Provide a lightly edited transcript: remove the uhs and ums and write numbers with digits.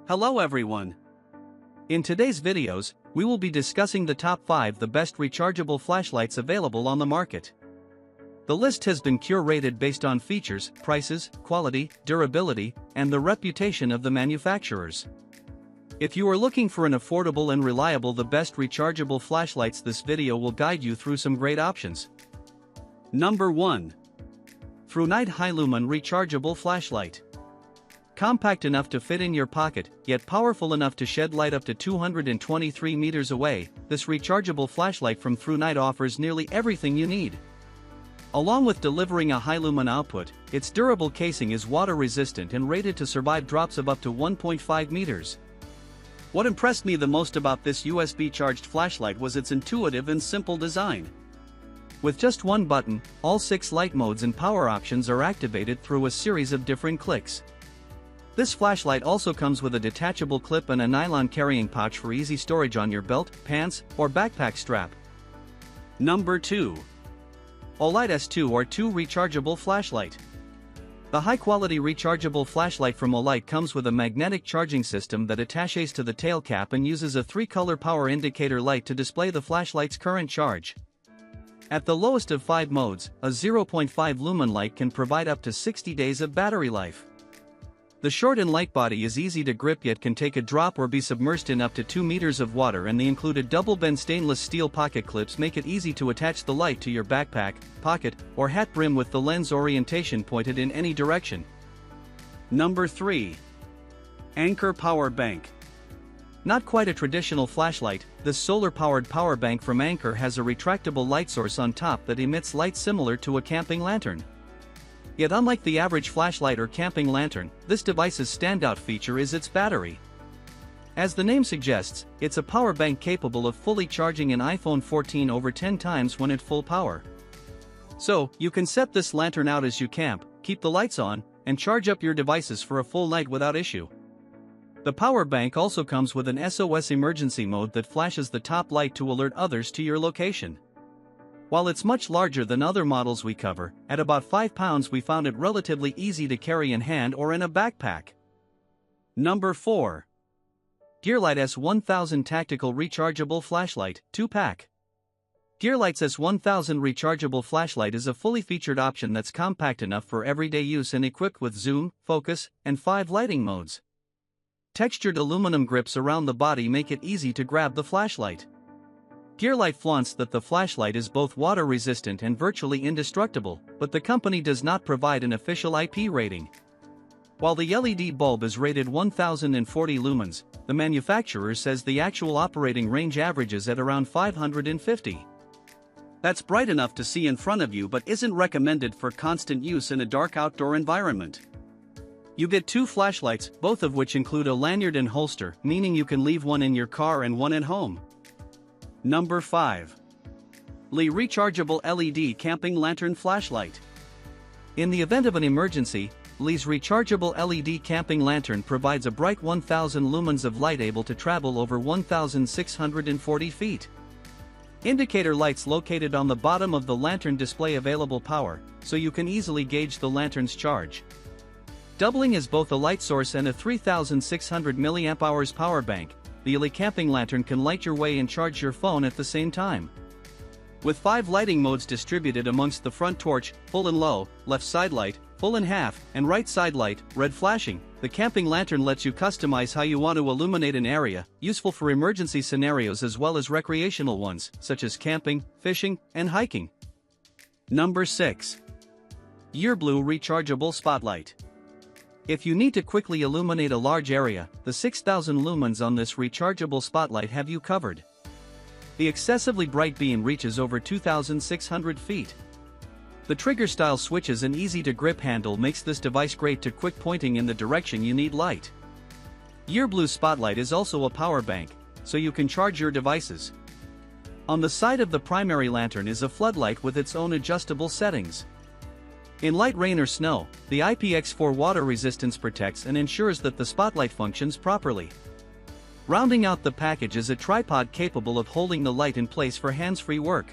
Hello everyone. In today's videos, we will be discussing the top 5 the best rechargeable flashlights available on the market. The list has been curated based on features, prices, quality, durability, and the reputation of the manufacturers. If you are looking for an affordable and reliable the best rechargeable flashlights, this video will guide you through some great options. Number 1. ThruNite High-Lumen Rechargeable Flashlight. Compact enough to fit in your pocket, yet powerful enough to shed light up to 223 meters away, this rechargeable flashlight from ThruNite offers nearly everything you need. Along with delivering a high-lumen output, its durable casing is water-resistant and rated to survive drops of up to 1.5 meters. What impressed me the most about this USB-charged flashlight was its intuitive and simple design. With just one button, all 6 light modes and power options are activated through a series of different clicks. This flashlight also comes with a detachable clip and a nylon carrying pouch for easy storage on your belt, pants, or backpack strap. Number 2. Olight S2 or 2 Rechargeable Flashlight. The high-quality rechargeable flashlight from Olight comes with a magnetic charging system that attaches to the tail cap and uses a 3-color power indicator light to display the flashlight's current charge. At the lowest of 5 modes, a 0.5 lumen light can provide up to 60 days of battery life. The short and light body is easy to grip yet can take a drop or be submerged in up to 2 meters of water, and the included double-bend stainless steel pocket clips make it easy to attach the light to your backpack, pocket, or hat brim with the lens orientation pointed in any direction. Number 3. Anker Power Bank. Not quite a traditional flashlight, this solar-powered power bank from Anker has a retractable light source on top that emits light similar to a camping lantern. Yet unlike the average flashlight or camping lantern, this device's standout feature is its battery. As the name suggests, it's a power bank capable of fully charging an iPhone 14 over 10 times when at full power. So, you can set this lantern out as you camp, keep the lights on, and charge up your devices for a full night without issue. The power bank also comes with an SOS emergency mode that flashes the top light to alert others to your location. While it's much larger than other models we cover, at about 5 pounds we found it relatively easy to carry in hand or in a backpack. Number 4. GearLight S1000 Tactical Rechargeable Flashlight, 2-pack. GearLight's S1000 rechargeable flashlight is a fully featured option that's compact enough for everyday use and equipped with zoom, focus, and 5 lighting modes. Textured aluminum grips around the body make it easy to grab the flashlight. GearLight flaunts that the flashlight is both water-resistant and virtually indestructible, but the company does not provide an official IP rating. While the LED bulb is rated 1040 lumens, the manufacturer says the actual operating range averages at around 550. That's bright enough to see in front of you but isn't recommended for constant use in a dark outdoor environment. You get 2 flashlights, both of which include a lanyard and holster, meaning you can leave one in your car and one at home. Number 5. Lee Rechargeable LED Camping Lantern Flashlight. In the event of an emergency, Lee's rechargeable LED camping lantern provides a bright 1000 lumens of light able to travel over 1,640 feet. Indicator lights located on the bottom of the lantern display available power, so you can easily gauge the lantern's charge. Doubling as both a light source and a 3600 mAh power bank, the Lee camping lantern can light your way and charge your phone at the same time. With 5 lighting modes distributed amongst the front torch, full and low, left side light, full and half, and right side light, red flashing, the camping lantern lets you customize how you want to illuminate an area, useful for emergency scenarios as well as recreational ones, such as camping, fishing, and hiking. Number 6. Yierblue Rechargeable Spotlight. If you need to quickly illuminate a large area, the 6000 lumens on this rechargeable spotlight have you covered. The excessively bright beam reaches over 2,600 feet. The trigger-style switches and easy-to-grip handle makes this device great to quick pointing in the direction you need light. Yierblue Spotlight is also a power bank, so you can charge your devices. On the side of the primary lantern is a floodlight with its own adjustable settings. In light rain or snow, the IPX4 water resistance protects and ensures that the spotlight functions properly. Rounding out the package is a tripod capable of holding the light in place for hands-free work.